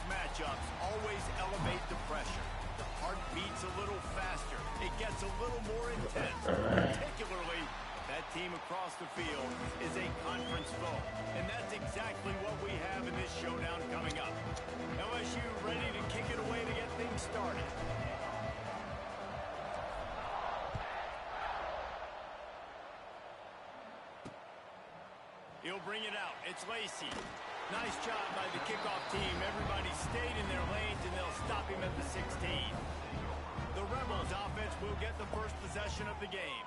matchups always elevate the pressure. The heart beats a little faster. It gets a little more intense. Particularly, that team across the field is a conference foe. And that's exactly what we have in this showdown coming up. LSU ready to kick it away to get things started. He'll bring it out. It's Lacey. Nice job by the kickoff team. Everybody stayed in their lanes, and they'll stop him at the 16. The Rebels offense will get the first possession of the game.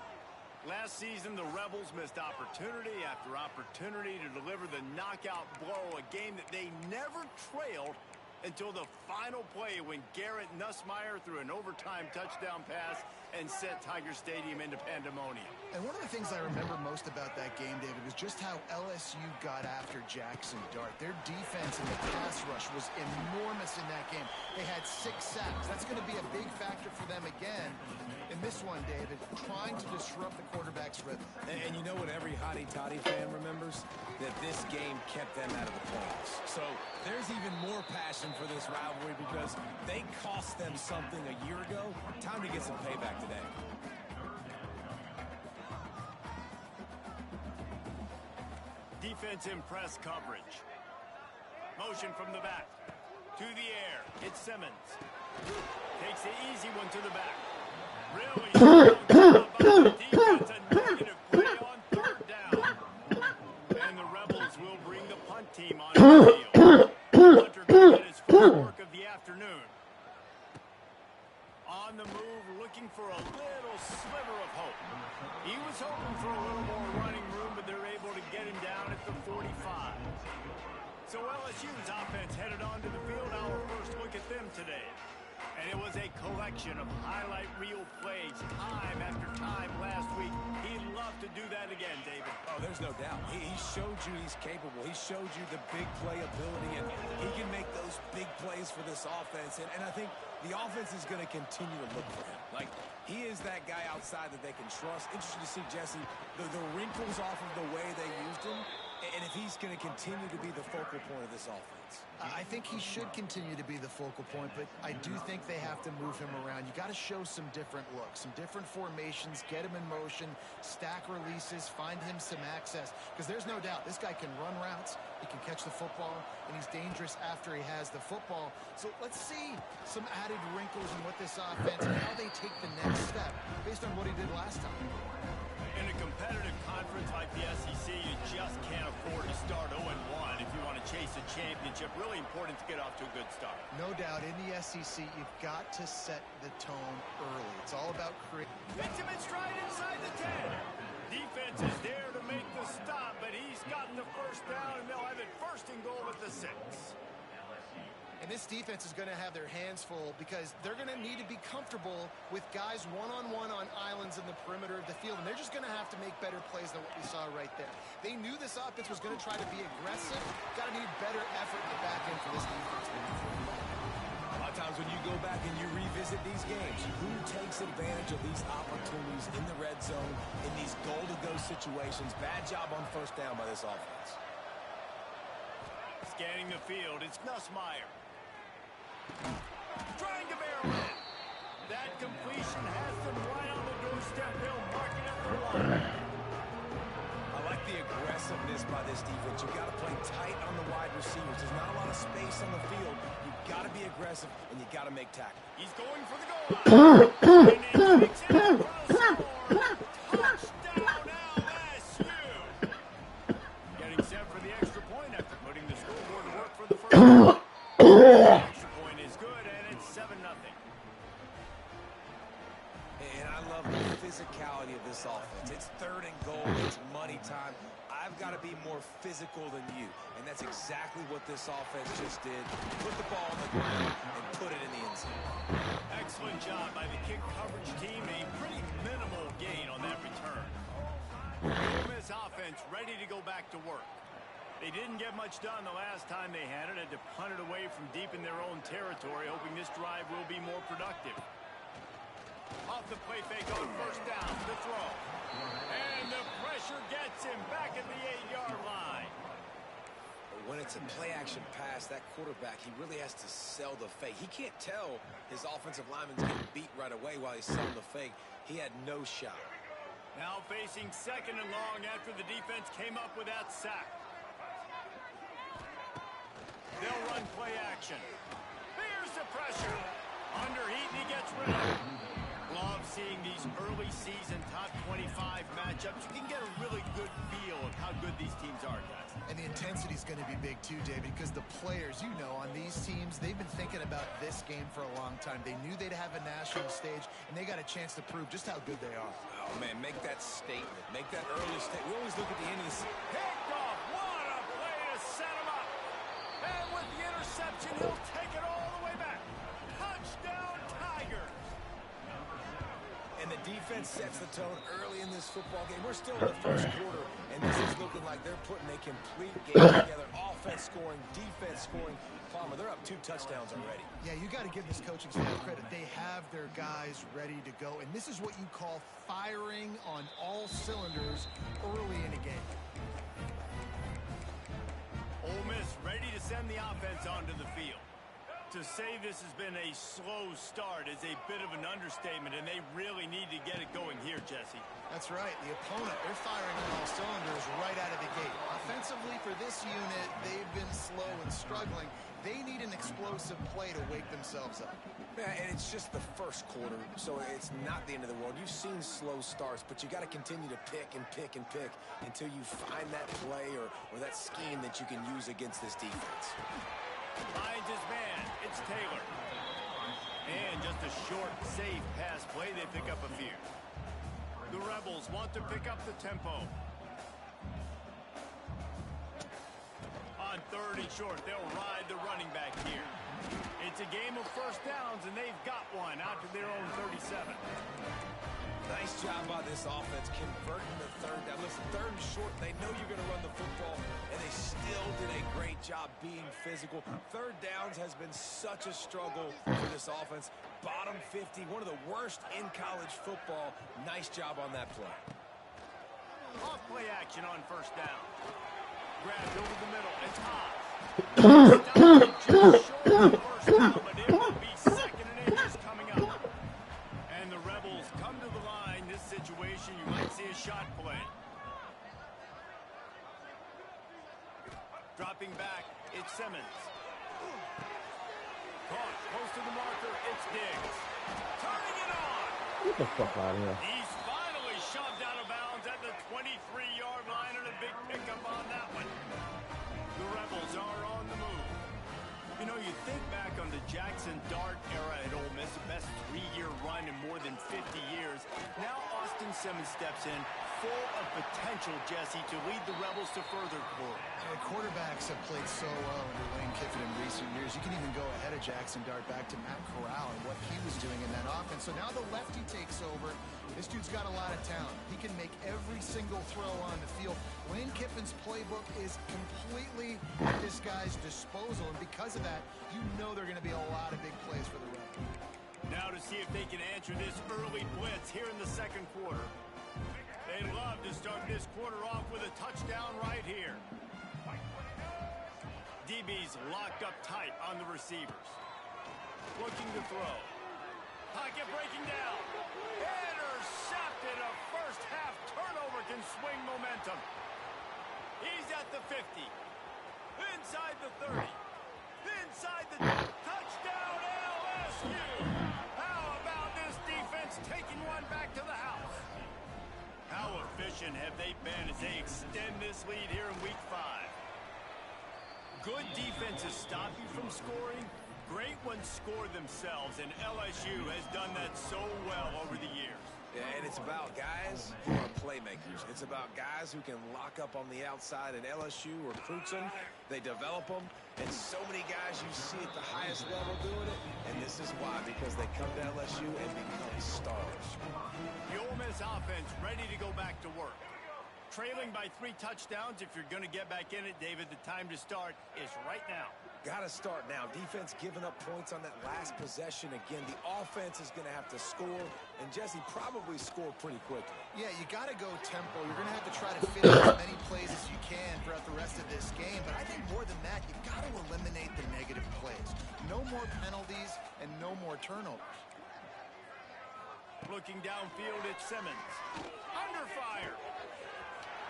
Last season, the Rebels missed opportunity after opportunity to deliver the knockout blow, a game that they never trailed until the final play when Garrett Nussmeier threw an overtime touchdown pass and set Tiger Stadium into pandemonium. And one of the things I remember most about that game, David, was just how LSU got after Jackson Dart. Their defense in the pass rush was enormous in that game. They had 6 sacks. That's going to be a big factor for them again in this one, David, trying to disrupt the quarterback's rhythm. And you know what every hotty-toddy fan remembers? That this game kept them out of the playoffs. So there's even more passion for this rivalry because they cost them something a year ago. Time to get some payback today. Defense in press coverage. Motion from the back. To the air. It's Simmons. Takes the easy one to the back. Really strong job by the defense. A negative play on 3rd down. And the Rebels will bring the punt team on the field. Hunter going to get his first work of the afternoon. On the move, looking for a little sliver of hope. He was hoping for a little more running room, but they're able to get him down at the 45. So LSU's offense headed onto the field. Our first look at them today. And it was a collection of highlight reel plays time after time last week. He'd love to do that again, David. Oh, there's no doubt. He showed you he's capable. He showed you the big play ability, and he can make those big plays for this offense. And I think the offense is going to continue to look for him. Like, he is that guy outside that they can trust. Interesting to see, Jesse, the wrinkles off of the way they used him, and if he's going to continue to be the focal point of this offense. I think he should continue to be the focal point, but I do think they have to move him around. You got to show some different looks, some different formations, get him in motion, stack releases, find him some access. Because there's no doubt this guy can run routes, he can catch the football, and he's dangerous after he has the football. So let's see some added wrinkles in what this offense and how they take the next step based on what he did last time. In a competitive conference like the SEC, you just can't afford to start 0-1 if you want to chase a championship. Really important to get off to a good start. No doubt, in the SEC, you've got to set the tone early. It's all about creating. Hits him in stride inside the 10. Defense is there to make the stop, but he's got the first down, and they'll have it 1st and goal at the 6. And this defense is going to have their hands full because they're going to need to be comfortable with guys one-on-one on islands in the perimeter of the field. And they're just going to have to make better plays than what we saw right there. They knew this offense was going to try to be aggressive. Got to need better effort in the back end for this defense. A lot of times when you go back and you revisit these games, who takes advantage of these opportunities in the red zone, in these goal-to-go situations? Bad job on 1st down by this offense. Scanning the field, it's Nussmeier. Trying to barrel in. That completion has them right on the doorstep. They'll mark it at the line. I like the aggressiveness by this defense. You've got to play tight on the wide receivers. There's not a lot of space on the field. You've got to be aggressive, and you've got to make tackles. He's going for the goal line. And he takes it across the board. Touchdown, LSU. Getting set for the extra point after putting the scoreboard to work for the first time. Extra point is good, and it's 7-0. And I love the physicality of this offense. It's 3rd and goal. It's money time. I've got to be more physical than you. And that's exactly what this offense just did. Put the ball on the ground and put it in the end zone. Excellent job by the kick coverage team. A pretty minimal gain on that return. Ole Miss offense ready to go back to work. They didn't get much done the last time they had it. Had to punt it away from deep in their own territory, hoping this drive will be more productive. Off the play fake on 1st down, the throw. And the pressure gets him back at the 8-yard line. when it's a play-action pass, that quarterback, he really has to sell the fake. He can't tell his offensive lineman's getting beat right away while he's selling the fake. He had no shot. Now facing 2nd and long after the defense came up with that sack. They'll run play action. Here's the pressure. Under heat, and he gets rid of it. Love seeing these early season top 25 matchups. You can get a really good feel of how good these teams are, guys. And the intensity is going to be big too, David, because the players, you know, on these teams, they've been thinking about this game for a long time. They knew they'd have a national stage, and they got a chance to prove just how good they are. Oh, man, make that statement. Make that early statement. We always look at the end of the season. Picked off. What a play to set him up. And with the interception, he'll take it all the way back. Touchdown, Tigers. And the defense sets the tone early in this football game. We're still in the first quarter, and this is looking like they're putting a complete game together. Offense scoring, defense scoring. Palmer, they're up 2 touchdowns already. Yeah, you got to give this coaching staff credit. They have their guys ready to go, and this is what you call firing on all cylinders early in a game. Ole Miss ready to send the offense onto the field. To say this has been a slow start is a bit of an understatement, and they really need to get it going here, Jesse. That's right. The opponent, they're firing on all cylinders right out of the gate. Offensively, for this unit, they've been slow and struggling. They need an explosive play to wake themselves up. Yeah, and it's just the first quarter, so it's not the end of the world. You've seen slow starts, but you got to continue to pick and pick and pick until you find that play or that scheme that you can use against this defense. Finds his man. It's Taylor. And just a short, safe pass play. They pick up a few. The Rebels want to pick up the tempo. On 3rd and short, they'll ride the running back here. It's a game of first downs, and they've got one out to their own 37. Nice job by this offense converting the 3rd down. Listen, 3rd and short, they know you're going to run the football, and they still did a great job being physical. 3rd downs has been such a struggle for this offense. Bottom 50, one of the worst in college football. Nice job on that play. Off play action on 1st down. Grabbed over the middle. It's hot. Just short of the 1st down, but it will be 2nd and inches coming up. And the Rebels come to the line. This situation, you might see a shot play. Dropping back, it's Simmons. Caught close to the marker, it's Diggs. Turning it on. Get the fuck out of here. He's finally shoved out of bounds at the 23-yard line, and a big pickup on that one. The Rebels are on the move. You know, you think back on the Jackson Dart era at Ole Miss, the best 3-year run in more than 50 years. Now Austin Simmons steps in, full of potential, Jesse, to lead the Rebels to further glory. Quarterbacks have played so well under Lane Kiffin in recent years. You can even go ahead of Jackson Dart back to Matt Corral and what he was doing in that offense. So now the lefty takes over. This dude's got a lot of talent. He can make every single throw on the field. Lane Kiffin's playbook is completely at this guy's disposal, and because of that, you know there are going to be a lot of big plays for the Rebels. Now to see if they can answer this early blitz here in the 2nd quarter. They'd love to start this quarter off with a touchdown right here. DB's locked up tight on the receivers. Looking to throw. Pocket breaking down. Intercepted. A first half turnover can swing momentum. He's at the 50. Inside the 30. Inside the touchdown LSU. How about this defense taking one back to the house? How efficient have they been as they extend this lead here in week 5? Good defenses stop you from scoring. Great ones score themselves, and LSU has done that so well over the years. Yeah, and it's about guys who are playmakers. It's about guys who can lock up on the outside, and LSU recruits them. They develop them, and so many guys you see at the highest level doing it, and this is why, because they come to LSU and become stars. The Ole Miss offense ready to go back to work. Trailing by 3 touchdowns. If you're going to get back in it, David, the time to start is right now. Got to start now. Defense giving up points on that last possession. Again, the offense is going to have to score, and Jesse probably score pretty quickly. Yeah, you got to go tempo. You're going to have to try to fit in as many plays as you can throughout the rest of this game. But I think more than that, you've got to eliminate the negative plays. No more penalties and no more turnovers. Looking downfield, it's Simmons. Under fire.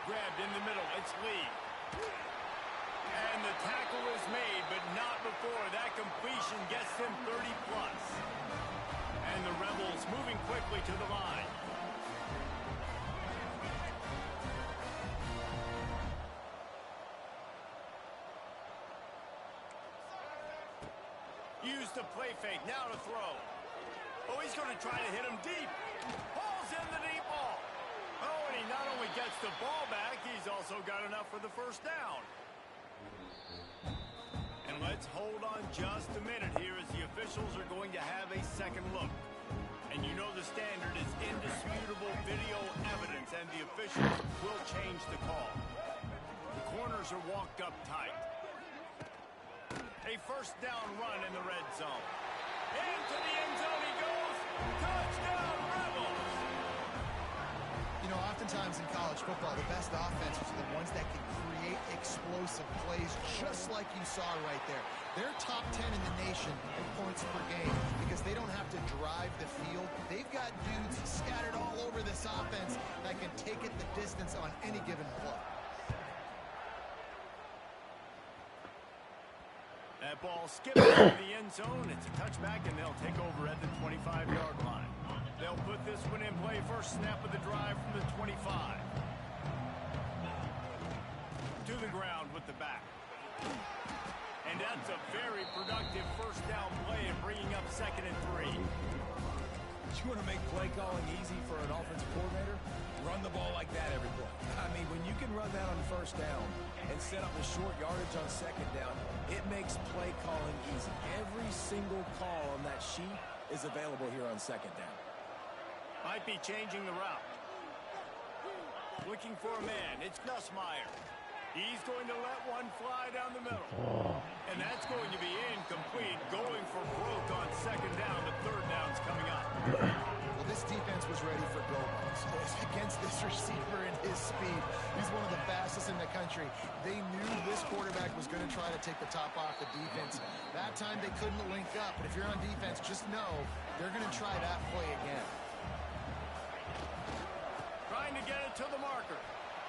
Grabbed in the middle, it's Lee. And the tackle is made, but not before that completion gets them 30+. And the Rebels moving quickly to the line. Use the play fake, now to throw. Oh, he's going to try to hit him deep. Ball's in the deep ball. Oh, and he not only gets the ball back, he's also got enough for the first down. And let's hold on just a minute here as the officials are going to have a second look. And you know the standard is indisputable video evidence, and the officials will change the call. The corners are walked up tight. A first down run in the red zone. Into the end zone he goes. Touchdown, Rebels! You know, oftentimes in college football, the best offenses are the ones that can create explosive plays, just like you saw right there. They're top 10 in the nation in points per game because they don't have to drive the field. They've got dudes scattered all over this offense that can take it the distance on any given play. That ball skips into the end zone. It's a touchback, and they'll take over at the 25-yard line. They'll put this one in play. First snap of the drive from the 25. To the ground with the back. And that's a very productive first down play and bringing up 2nd and 3. You want to make play calling easy for an offensive coordinator? Run the ball like that every play. I mean, when you can run that on first down and set up a short yardage on second down, it makes play calling easy. Every single call on that sheet is available here on second down. Might be changing the route. Looking for a man. It's Nussmeier. He's going to let one fly down the middle. And that's going to be incomplete. Going for broke on second down. The third down's coming up. Well, this defense was ready for go-balls against this receiver and his speed. He's one of the fastest in the country. They knew this quarterback was going to try to take the top off the defense. That time they couldn't link up. But if you're on defense, just know they're going to try that play again. Trying to get it to the marker.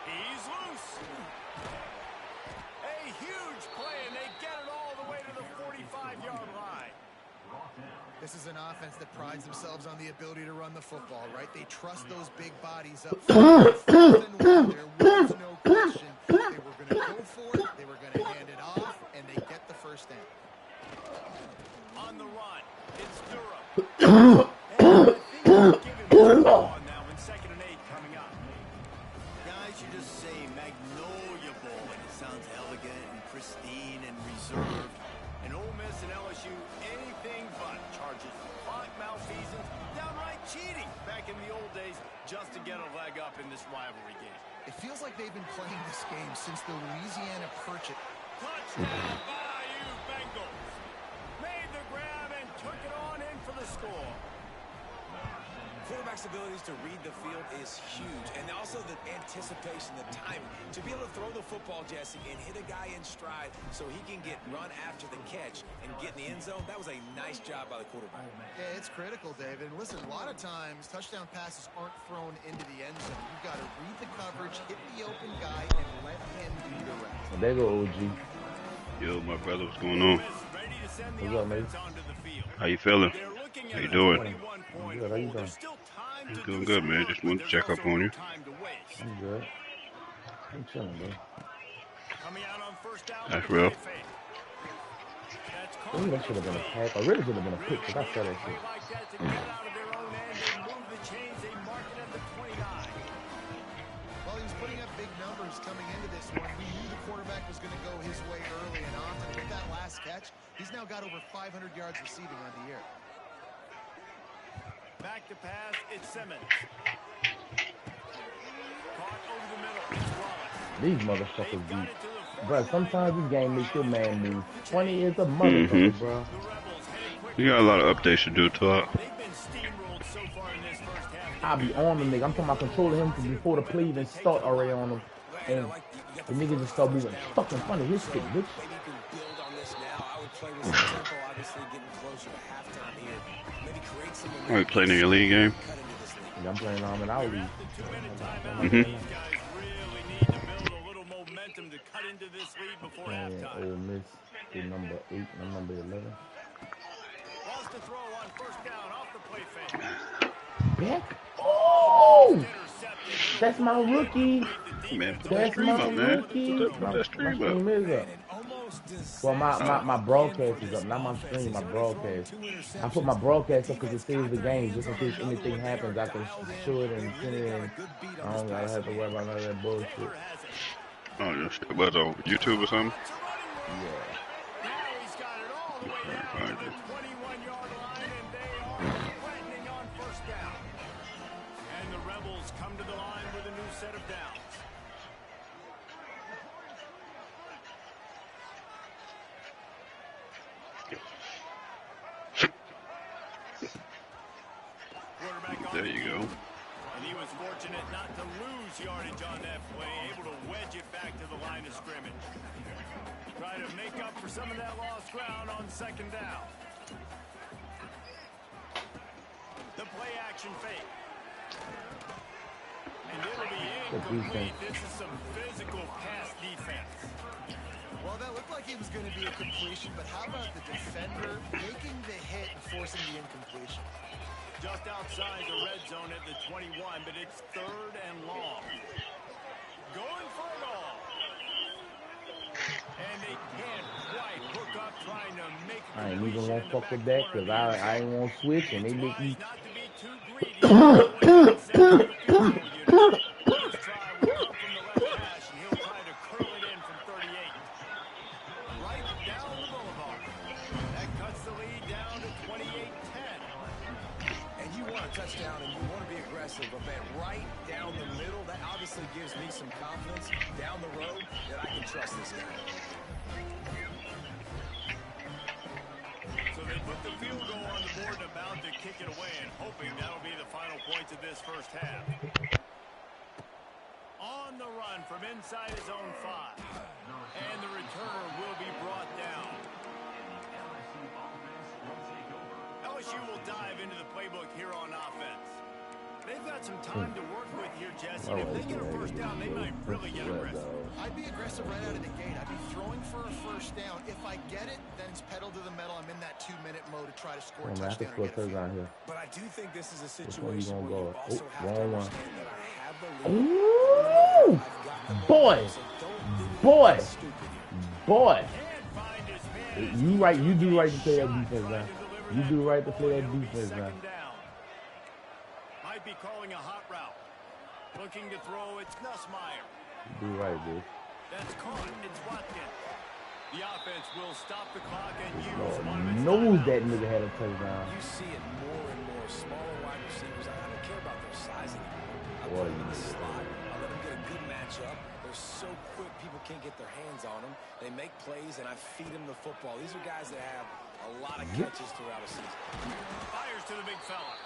He's loose. A huge play, and they get it all the way to the 45-yard line. This is an offense that prides themselves on the ability to run the football, right? They trust those big bodies up front. There was no question. They were going to go for it. They were going to hand it off, and they get the first down. On the run, it's Durham. And I think they'll give him the ball now in 2nd and 8 coming up. Guys, you just say Magnolia Bowl, and it sounds elegant and pristine and reserved. And Ole Miss and LSU, anything but charges. Clock malfeasance, downright cheating back in the old days just to get a leg up in this rivalry game. It feels like they've been playing this game since the Louisiana Purchase. Touchdown, Bayou Bengals. Made the grab and took it on in for the score. Quarterback's abilities to read the field is huge, and also the anticipation, the timing. To be able to throw the football, Jesse, and hit a guy in stride so he can get run after the catch and get in the end zone, that was a nice job by the quarterback. Yeah, it's critical, David. And listen, a lot of times touchdown passes aren't thrown into the end zone. You've got to read the coverage, hit the open guy, and let him do the rest. There go OG. Yo, my brother, what's going on? What's up, mate? How you feeling? How you doing? Good, how you doing? I'm doing good, man. Just wanted to check up on you. I'm good. I'm chilling, bro. That's real. Ooh, that should have been a pack. I really should have been a pick, because I saw that shit. Well, he was putting up big numbers coming into this one. We knew the quarterback was going to go his way early and often. With that last catch, he's now got over 500 yards receiving on the year. Back to pass, it's Simmons. Caught over the middle, it's Wallace. These motherfuckers Got deep. it to the Bro, sometimes this game makes your man move funny as a motherfucker, bro. You got a lot of updates to do to it. I be on the nigga. I'm talking about controlling him from before the play even start already on him. And the nigga just start moving fucking funny. His stick, bitch. Maybe you can build on this now. I would play with some tempo, obviously getting closer to halftime here. Maybe create some Are you playing in your league game? Yeah, I'm playing in our league. Ole Miss is number 8 and I'm number 11. Beck? Oh! That's my rookie. Man, put that That's stream my up, man. rookie. Put that My stream up. stream is up. Well, my broadcast is up, not my stream, my broadcast. I put my broadcast up because it saves the game. Just in case anything happens, I can show it and send it in. I don't gotta have to worry about none of that bullshit. Oh, just was on YouTube or something? Yeah. And the Rebels come to the line with a new set of downs. There you go. And he was fortunate not to lose yardage on that play, able to wedge it back to the line of scrimmage. Try to make up for some of that lost ground on second down. The play action fake. And it'll be incomplete. This is some physical pass defense. Well, that looked like it was going to be a completion, but how about the defender making the hit and forcing the incompletion? Just outside the red zone at the 21, but it's 3rd and long. Going for it all. And they can't quite hook up trying to make a I ain't even gonna fuck with that because I ain't gonna switch and they make me. Not to be too greedy. Let's try will come from the left hash, and he'll try to curl it in from 38. Right down the boulevard. That cuts the lead down to 28-10. And you want a touchdown and you want to be aggressive, but man, right down the middle, that obviously gives me some confidence down the road that I can trust this guy. So they put the field goal on the board and about to kick it away, and hoping that'll be the final points of this first half. On the run from inside his own 5. And the returner will be brought down. LSU will dive into the playbook here on offense. They've got some time to work with here, Jesse. And if they get a first down, they might really get aggressive. I'd be aggressive right out of the gate. I'd be throwing for a first down. If I get it, then it's pedal to the metal. I'm in that 2-minute mode to try to score a touchdown or get a field. Here. But I do think this is a situation where you also have to understand that I have the Ooh! lead. Boy! You right. You do right to play that defense now. You do right to play that defense now. Might be calling a hot route. Looking to throw, it's Nussmeier. You do right, dude. That's caught. It's Watkins. The offense will stop the clock and use knows that nigga had a touchdown. You see it more and more. Smaller wide receivers. I don't care about their size anymore. I put them in the slot. I let them get a good matchup. They're so quick, people can't get their hands on them. They make plays, and I feed them the football. These are guys that have a lot of catches throughout a season. Fires to the big fella.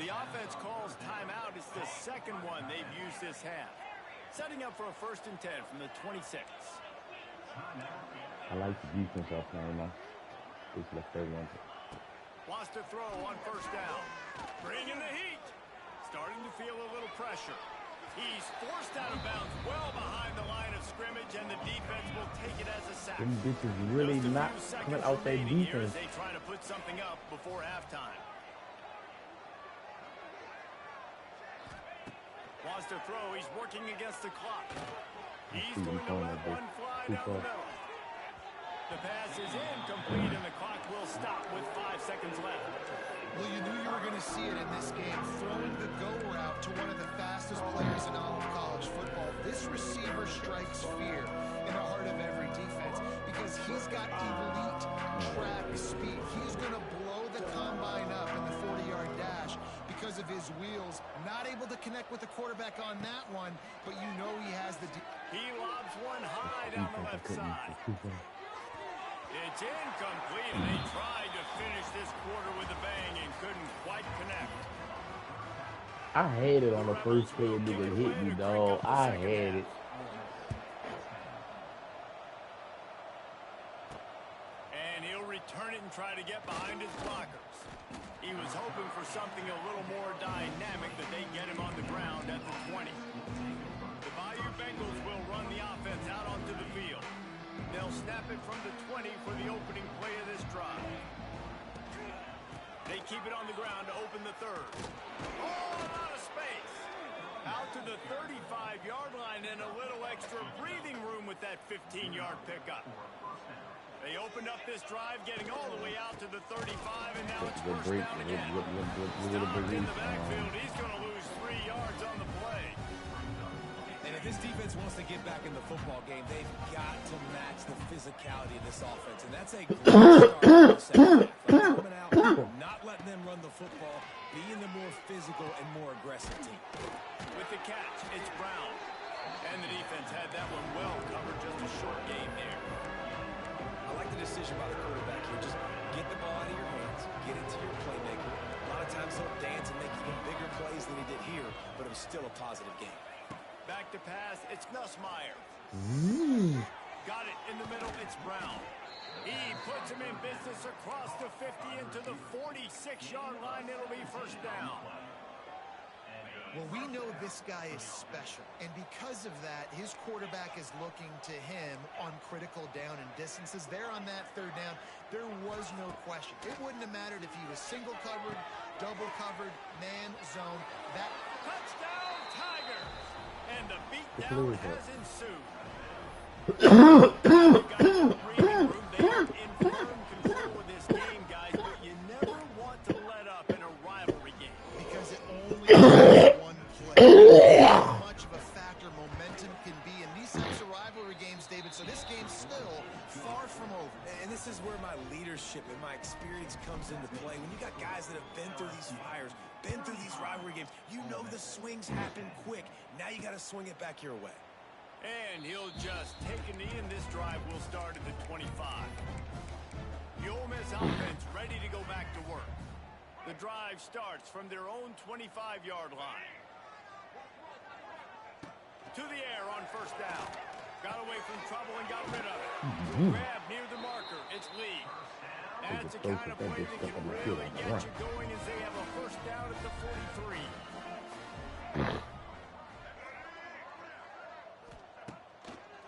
The offense calls timeout. It's the second one they've used this half. Setting up for a 1st and 10 from the 26. I like the defense off playing now. This is the third one. Wants to throw on 1st down. Bringing the heat. Starting to feel a little pressure. He's forced out of bounds well behind the line of scrimmage, and the defense will take it as a sack. Them bitches really not coming out their defense. They try to put something up before halftime. Wants to throw. He's working against the clock. He's going to let one fly down the middle. The pass is incomplete, and the clock will stop with 5 seconds left. Well, you knew you were going to see it in this game. Throwing the go route to one of the fastest players in all of college football. This receiver strikes fear in the heart of every defense because he's got elite track speed. He's going to blow the combine up in the 40-yard dash because of his wheels. Not able to connect with the quarterback on that one, but you know he has the He lobs one high down the left side. It's incomplete, and they tried to finish this quarter with a bang and couldn't quite connect. I had it on the first play. Nigga hit me, dog. I had it. And he'll return it and try to get behind his blockers. He was hoping for something a little more dynamic, that they get him on the ground at the 20. The Bayou Bengals will run the offense out onto the field. They'll snap it from the 20 for the opening play of this drive. They keep it on the ground to open the third. Oh, out of space. Out to the 35-yard line and a little extra breathing room with that 15-yard pickup. They opened up this drive, getting all the way out to the 35, and now it's first down again. Stopped in the backfield. He's going to lose 3 yards on the play. And if this defense wants to get back in the football game, they've got to match the physicality of this offense. And that's a great start in the second half. Like coming out, not letting them run the football, being the more physical and more aggressive team. With the catch, it's Brown. And the defense had that one well covered, just a short game there. I like the decision by the quarterback here. Just get the ball out of your hands, get it to your playmaker. A lot of times he'll dance and make even bigger plays than he did here, but it was still a positive game. Back to pass, it's Nussmeier. Got it in the middle, it's Brown. He puts him in business across the 50 into the 46-yard line. It'll be first down. Well, we know this guy is special, and because of that, his quarterback is looking to him on critical down and distances. There on that third down, there was no question. It wouldn't have mattered if he was single covered, double covered, man, zone. That touchdown, Tigers! And the beatdown has ensued. They are in firm control of this game, guys, but you never want to let up in a rivalry game. Because it only takes one play. How much of a factor momentum can be in these types of rivalry games, David. So this game's still far from over. And this is where my leadership and my experience comes into play. When you got guys that have been through these fires, been through these rivalry games, you know the swings happen quick. Now you got to swing it back your way. And he'll just take a knee, and this drive will start at the 25. The Ole Miss offense ready to go back to work. The drive starts from their own 25-yard line. To the air on first down. Got away from trouble and got rid of it. Grab near the marker. It's Lee. That's the kind of play that can really get you going as they have a first down at the 43.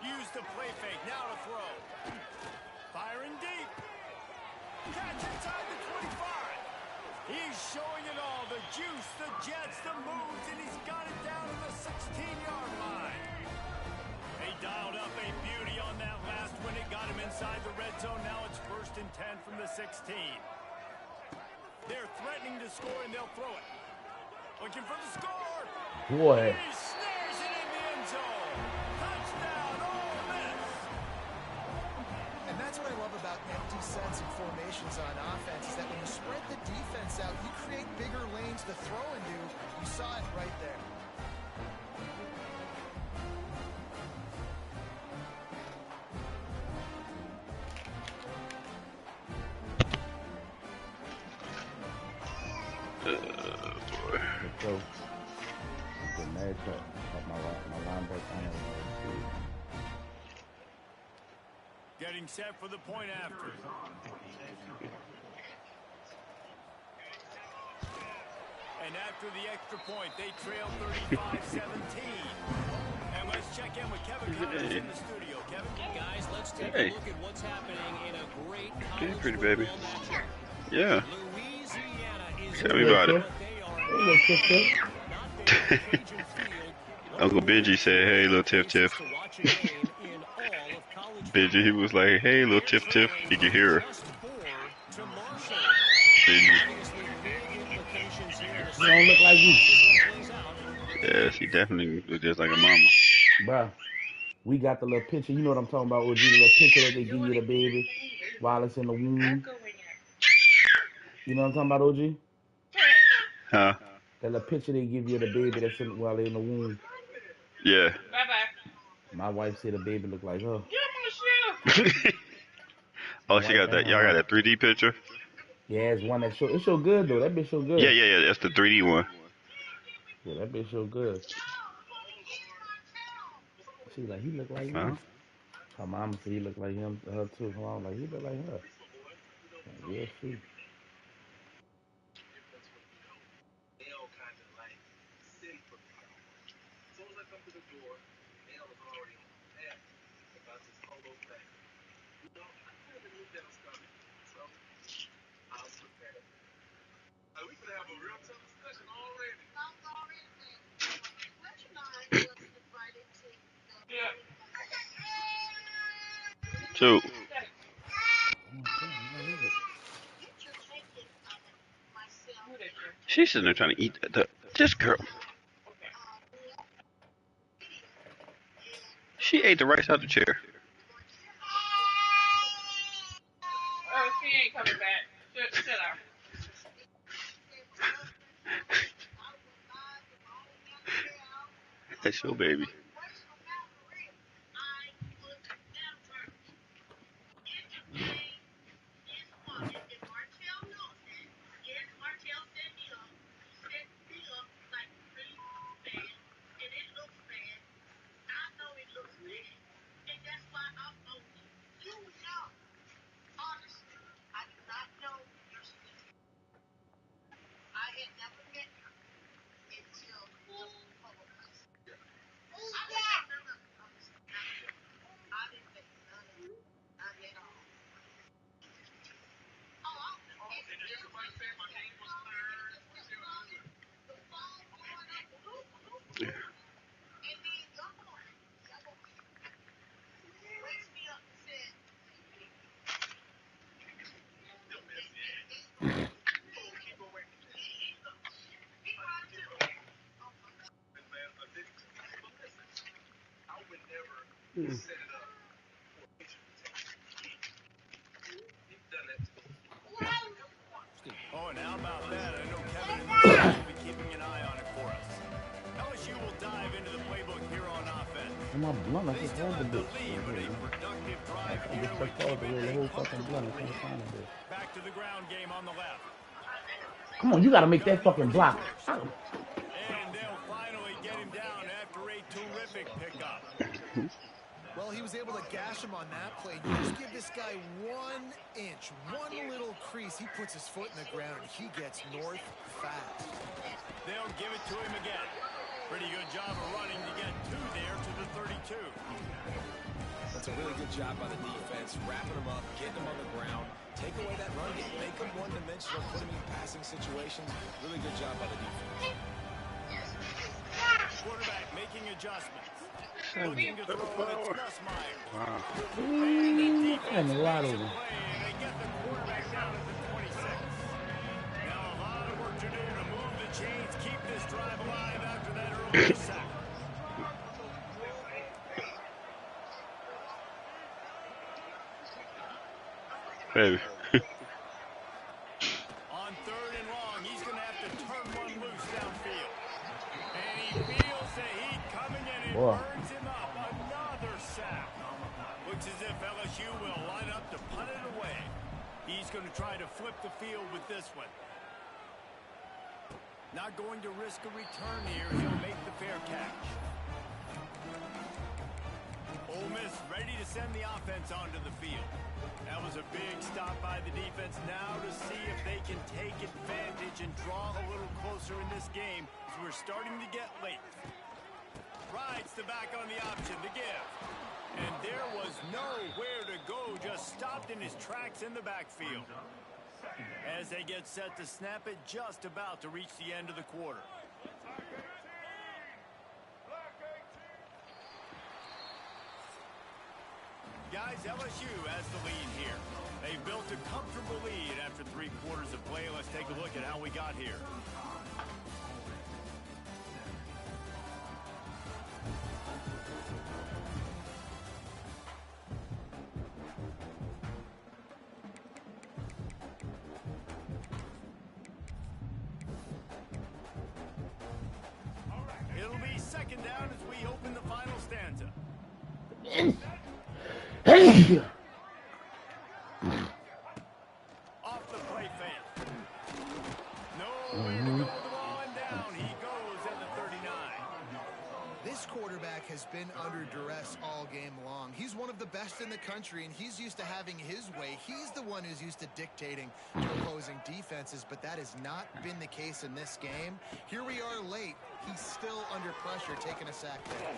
Use the play fake. Now to throw. Firing deep. Catch inside the 25. He's showing it all. The juice, the jets, the moves, and he's got it down to the 16-yard line. They dialed up a beauty on that last one. It got him inside the red zone. Now it's 1st and 10 from the 16. They're threatening to score, and they'll throw it. Looking for the score. Boy. He snares it in the end zone. Touchdown, Ole Miss. And that's what I love about empty sets and formations on offense, is that when you spread the defense out, you create bigger lanes to throw into. You saw it right there. So, the matchup of my linebacker. Getting set for the point after. And after the extra point, they trail 35-17. And let's check in with Kevin Connors in the studio. Kevin? Guys, let's take a look at what's happening in a great college pretty baby. matchup. Yeah. Louisiana is Tell me about it. Uncle Benji said, "Hey, little Tiff Tiff." Benji, he was like, "Hey, little Tiff Tiff." He could hear her. Benji. You don't look like you. Yeah, she definitely was just like a mama. Bruh, we got the little picture. You know what I'm talking about, OG? The little picture that they give you the baby while it's in the womb. You know what I'm talking about, OG? Huh? That little picture they give you of the baby that's while they're in the womb. Yeah. My wife said the baby look like her. Oh, she got that. Y'all got that 3D picture? Yeah, it's one that show. It show good though. That bitch show good. Yeah. That's the 3D one. Yeah, that bitch show good. She like, he look like me. Her mama said he look like him, her too. Her mama like, he look like her. Yeah, she. Two. She's sitting there trying to eat this girl. She ate the rice out the chair. Oh, she ain't coming back. Shut up. That's your baby. Oh, and how about that? I know Kevin and his guys will be keeping an eye on it for us. LSU will dive into the playbook here on offense. My blunt, I They just still had the have the bitch. lead, but a productive drive I here just with checked out 2 the minutes whole fucking left blunt. in I the can't game. find the bitch. Back to the ground game on the left. Come on, you gotta make that fucking Guarding block. first. And they'll finally get him down after a terrific pickup. Well, he was able to gash him on that play. You just give this guy 1 inch, one little crease. He puts his foot in the ground, and he gets north fast. They'll give it to him again. Pretty good job of running to get 2 there to the 32. That's a really good job by the defense, wrapping him up, getting him on the ground, take away that run game, make him one-dimensional, put him in passing situations. Really good job by the defense. Quarterback making adjustments. Looking to throw, and it's Nussmeier. Wow. And the defense a lot makes of a them. play, and they get the quarterback down at the 26. Now a lot of work to do to move the chains, keep this drive alive after that early sack. Baby. On 3rd and long, he's going to have to turn one loose downfield. And he feels the heat coming in and burns him up. Another sack. Looks as if LSU will line up to punt it away. He's going to try to flip the field with this one. Not going to risk a return here. He'll make the fair catch. Ole Miss ready to send the offense onto the field. That was a big stop by the defense. Now to see if they can take advantage and draw a little closer in this game as we're starting to get late. Rides the back on the option to give. And there was nowhere to go, just stopped in his tracks in the backfield. As they get set to snap it, just about to reach the end of the quarter. Guys, LSU has the lead here. They've built a comfortable lead after 3 quarters of play. Let's take a look at how we got here. It'll be 2nd down as we open the final stanza. Off the play fake. Nowhere to go with the ball and down. He goes at the 39. This quarterback has been under duress all game long. He's one of the best in the country, and he's used to having his way. He's the one who's used to dictating to opposing defenses, but that has not been the case in this game. Here we are late. He's still under pressure, taking a sack there.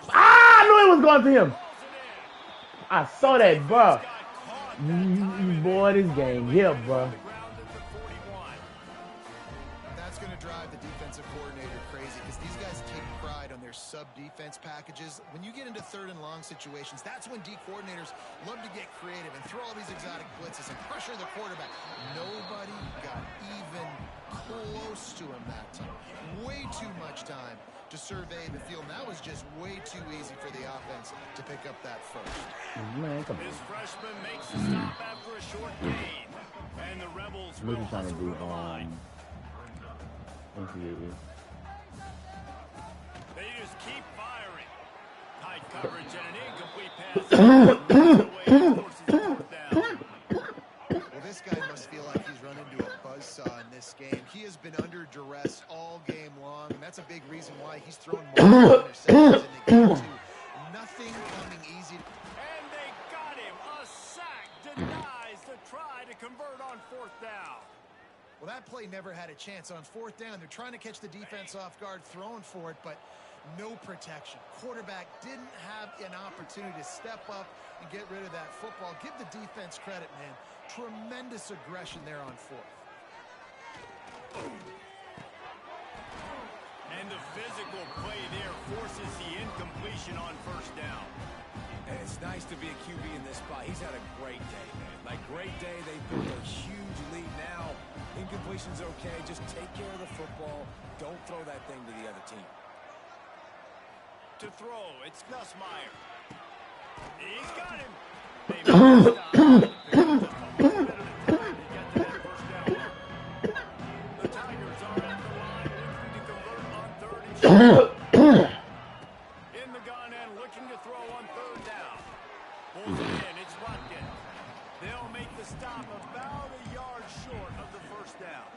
I knew it was going to him. I saw that, bro. Boy, this game here, bro. That's going to drive the defensive coordinator crazy because these guys take pride on their sub-defense packages. When you get into third and long situations, that's when D coordinators love to get creative and throw all these exotic blitzes and pressure the quarterback. Nobody got even close to him that time. Way too much time to survey the field. That was just way too easy for the offense to pick up that first. This freshman makes a stop after a short gain. And the Rebels will hustle through the line. They just keep firing. Tight coverage and an incomplete pass. Well, this guy must feel like he's run into a buzzsaw in this game. He has been under duress all game long, and that's a big reason why he's thrown multiple interceptions in the game, too. Nothing coming easy. And they got him. A sack denies the try to convert on fourth down. Well, that play never had a chance. On fourth down, they're trying to catch the defense off guard, throwing for it, but no protection. Quarterback didn't have an opportunity to step up and get rid of that football. Give the defense credit, man. Tremendous aggression there on fourth. And the physical play there forces the incompletion on first down. And it's nice to be a QB in this spot. He's had a great day, man. Like, great day. They built a huge lead now. Incompletion's okay. Just take care of the football. Don't throw that thing to the other team. To throw, it's Nussmeier. He's got him. They made a stop. The Tigers are at the line looking to convert on third and short. In the gun and looking to throw on third down. Pulls it in. It's Watkins. They'll make the stop about a yard short of the first down.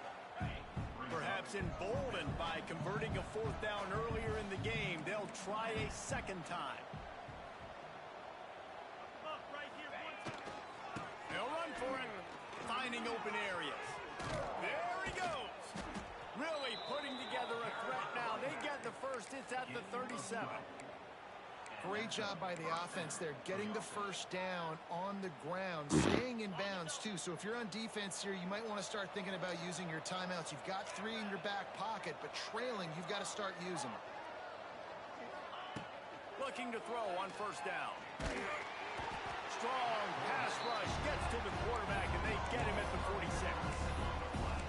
Perhaps emboldened by converting a fourth down earlier in the game, they'll try a second time. They'll run for it, finding open areas. There he goes. Really putting together a threat now. They get the first. It's at the 37. Great job by the offense there, getting the first down on the ground, staying in bounds, too. So if you're on defense here, you might want to start thinking about using your timeouts. You've got 3 in your back pocket, but trailing, you've got to start using them. Looking to throw on first down. Strong pass rush gets to the quarterback, and they get him at the 46.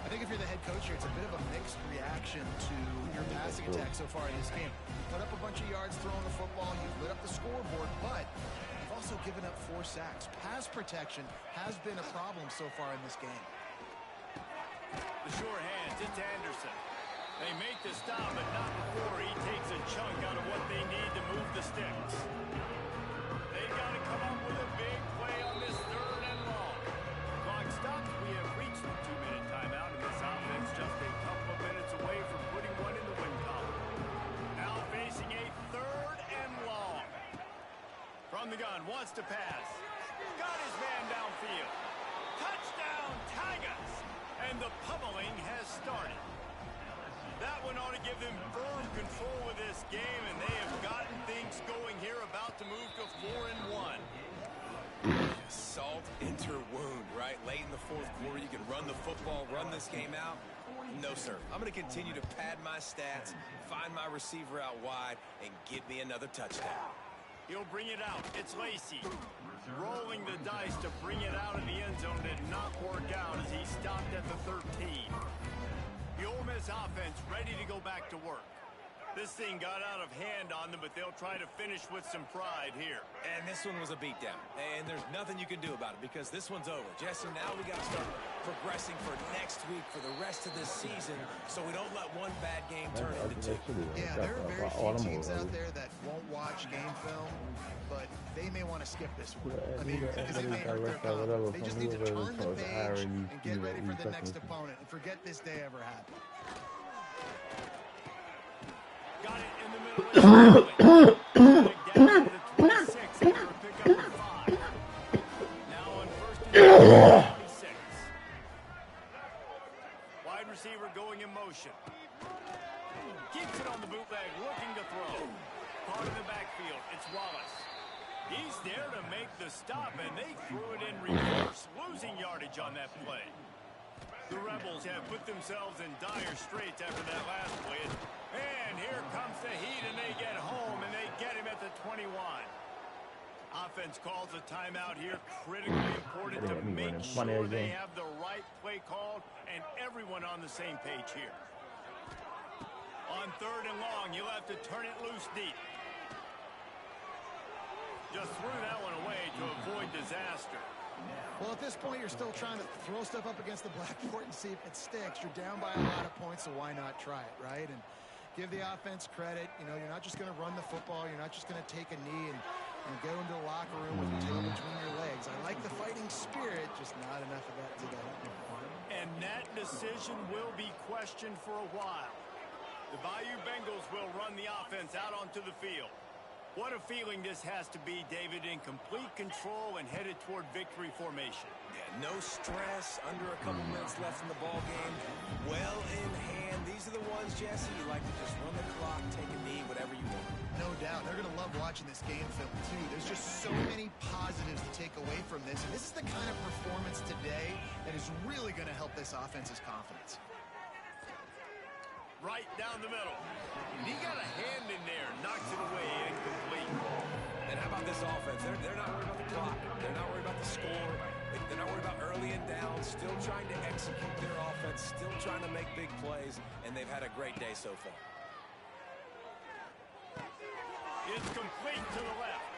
I think if you're the head coach here, it's a bit of a mixed reaction to your passing attack so far in this game. You put up a bunch of yards throwing the football, you've lit up the scoreboard, but you've also given up 4 sacks. Pass protection has been a problem so far in this game. The sure hands, it's Anderson. They make the stop, but not before he takes a chunk out of what they need to move the sticks. They've got to come up with a big play on this third and long. Clock stops. We have reached the 2-minute timeout, and this offense just a couple of minutes away from putting one in the win column. Now facing a third and long. From the gun, wants to pass. Got his man downfield. Touchdown, Tigers! And the pummeling has started. That one ought to give them firm control of this game, and they have gotten things going here, about to move to 4-1. Salt into wound, right? Late in the fourth quarter, you can run the football, run this game out. No, sir. I'm going to continue to pad my stats, find my receiver out wide, and get me another touchdown. He'll bring it out. It's Lacey. Rolling the dice to bring it out of the end zone did not work out as he stopped at the 13. The Ole Miss offense ready to go back to work. This thing got out of hand on them, but they'll try to finish with some pride here. And this one was a beatdown. And there's nothing you can do about it because this one's over. Jesse, now we got to start progressing for next week for the rest of this season so we don't let one bad game turn into two. Yeah, there are very few teams out there that won't watch game film, but they may want to skip this one. I mean, because it may hurt their confidence. They just need to turn the page and get ready for the next opponent and forget this day ever happened. Got it in the middle. Down to the 26 after a pickup of 5. Now on first and 26. Wide receiver going in motion. Keeps it on the bootleg, looking to throw. Caught in the backfield. It's Wallace. He's there to make the stop, and they threw it in reverse, losing yardage on that play. The Rebels have put themselves in dire straits after that last play. And here comes the heat, and they get home, and they get him at the 21. Offense calls a timeout here. Critically important to make sure they have the right play called and everyone on the same page here. On 3rd and long, you'll have to turn it loose deep. Just threw that one away to avoid disaster. Well, at this point, you're still trying to throw stuff up against the blackboard and see if it sticks. You're down by a lot of points, so why not try it, right? And give the offense credit. You know, you're not just going to run the football. You're not just going to take a knee and go into the locker room with your tail between your legs. I like the fighting spirit, just not enough of that today. And that decision will be questioned for a while. The Bayou Bengals will run the offense out onto the field. What a feeling this has to be, David, in complete control and headed toward victory formation. Yeah, no stress, under a couple minutes left in the ball game. Well in hand. These are the ones, Jesse, you like to just run the clock, take a knee, whatever you want. No doubt. They're going to love watching this game film, too. There's just so many positives to take away from this. And this is the kind of performance today that is really going to help this offense's confidence. Right down the middle. He got a hand in there, knocks it away, incomplete. And how about this offense? They're not worried about the clock. They're not worried about the score. They're not worried about early and down. Still trying to execute their offense. Still trying to make big plays. And they've had a great day so far. It's complete to the left.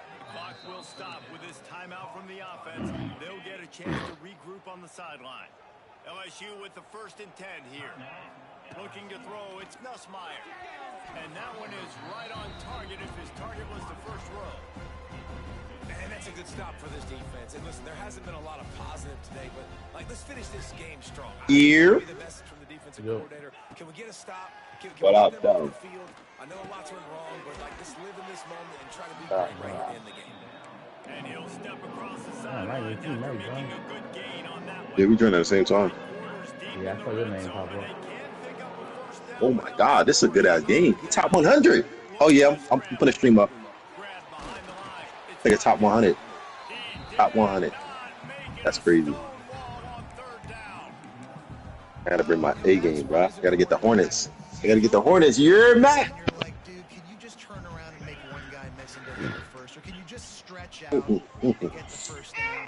The clock will stop with this timeout from the offense. They'll get a chance to regroup on the sideline. LSU with the 1st and 10 here. Looking to throw, it's Nussmeier. And that one is right on target if his target was the first row. And that's a good stop for this defense. And listen, there hasn't been a lot of positive today, but let's finish this game strong. Here. The message from the defensive coordinator. Can we get a stop? Can What we up, get them off though? the field? I know a lot's went wrong, but just live in this moment and try to be great right in the game. And he'll step across the sideline after making a good gain on that one. Yeah, we joined at the same time. Yeah, I saw your name pop up. Oh my God, this is a good ass game. Top 100. Oh yeah, I'm putting a stream up. Like a top 100. Top 100. That's crazy. I gotta bring my A game, bro. I gotta get the Hornets. I gotta get the Hornets. You're Matt. You're like, dude, can you just turn around and make one guy miss and deliver first? Or can you just stretch out and get the first down?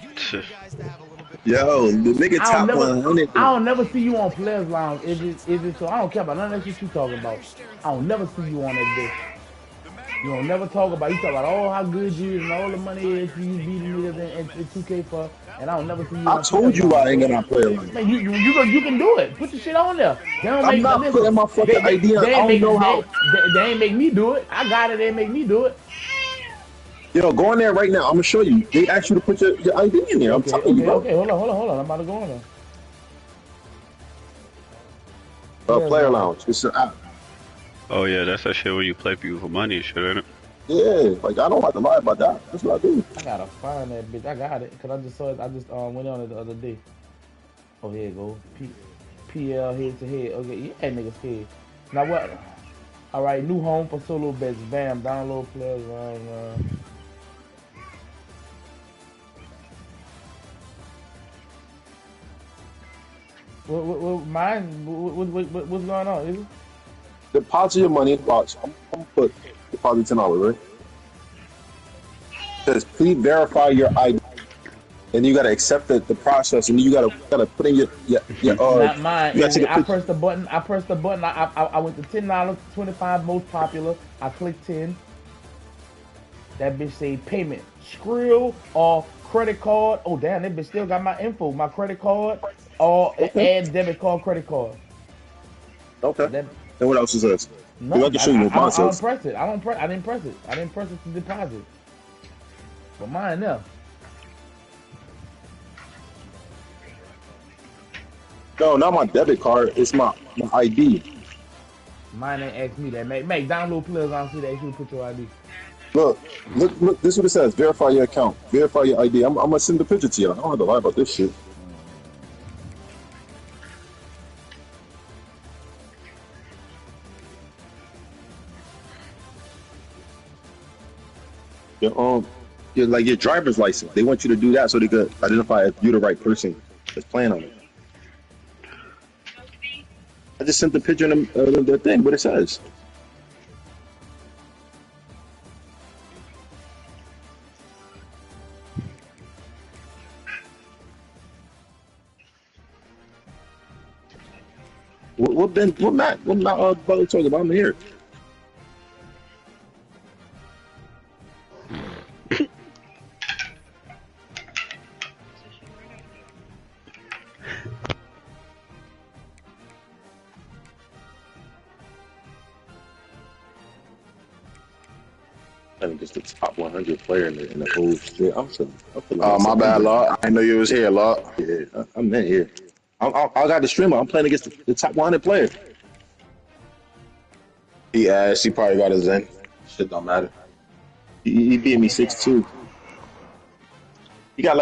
You need your guys to have a little bit. Yo, the nigga top 100. I don't never see you on Players Lounge. Is it so? I don't care about none of that shit you talking about. I don't never see you on that bitch. You don't never talk about. You talk about all how good you is and all the money is you beating niggas in 2K for, and I don't never see you. I told you I ain't gonna play along. Man, you can do it. Put the shit on there. I'm not putting my fucking idea. I don't know how. They ain't make me do it. I got it. They make me do it. Yo, go on there right now. I'm gonna show you. They asked you to put your ID in there. I'm telling you, bro. Okay, hold on. I'm about to go on there. Player Lounge. It's an app. Oh yeah, that's that shit where you play people for money and shit, ain't it? Yeah, like I don't have to lie about that. That's what I do. I gotta find that bitch. I got it, cause I just saw it. I just went on it the other day. Oh, here it goes. PL head to head. Okay, yeah, nigga scared. Now what? All right, new home for solo bets. Bam, download players. What's going on? Is it? Deposit your money. Watch. I'm gonna put deposit $10, right? Says please verify your ID. and you gotta accept the process, and you gotta put in your Not mine. you gotta take a I picture. pressed the button. I went to $10, 25 most popular. I clicked 10. That bitch say payment, Skrill or credit card. Oh damn, that bitch still got my info, my credit card or add debit card, credit card. Okay. That, And what else is this? I nothing. can show you what mine I don't says. press it. I didn't press it. I didn't press it to deposit. But mine now. No, not my debit card. It's my ID. Mine ain't asked me that. Make download players. I don't see that. You should put your ID. Look. This is what it says. Verify your account. Verify your ID. I'm gonna send the picture to you. I don't have to lie about this shit. Like your driver's license. They want you to do that so they could identify if you're the right person that's playing on it. I just sent the picture in the thing, what it says. What Matt brother talking about? I'm here. I think it's the top 100 player in the whole shit. I'm feeling my bad, Lord. I didn't know you was here, Lord. Yeah, I'm in here. I got the streamer. I'm playing against the top 100 player. He asked. He probably got his in. Shit don't matter. He beat me 6-2. He got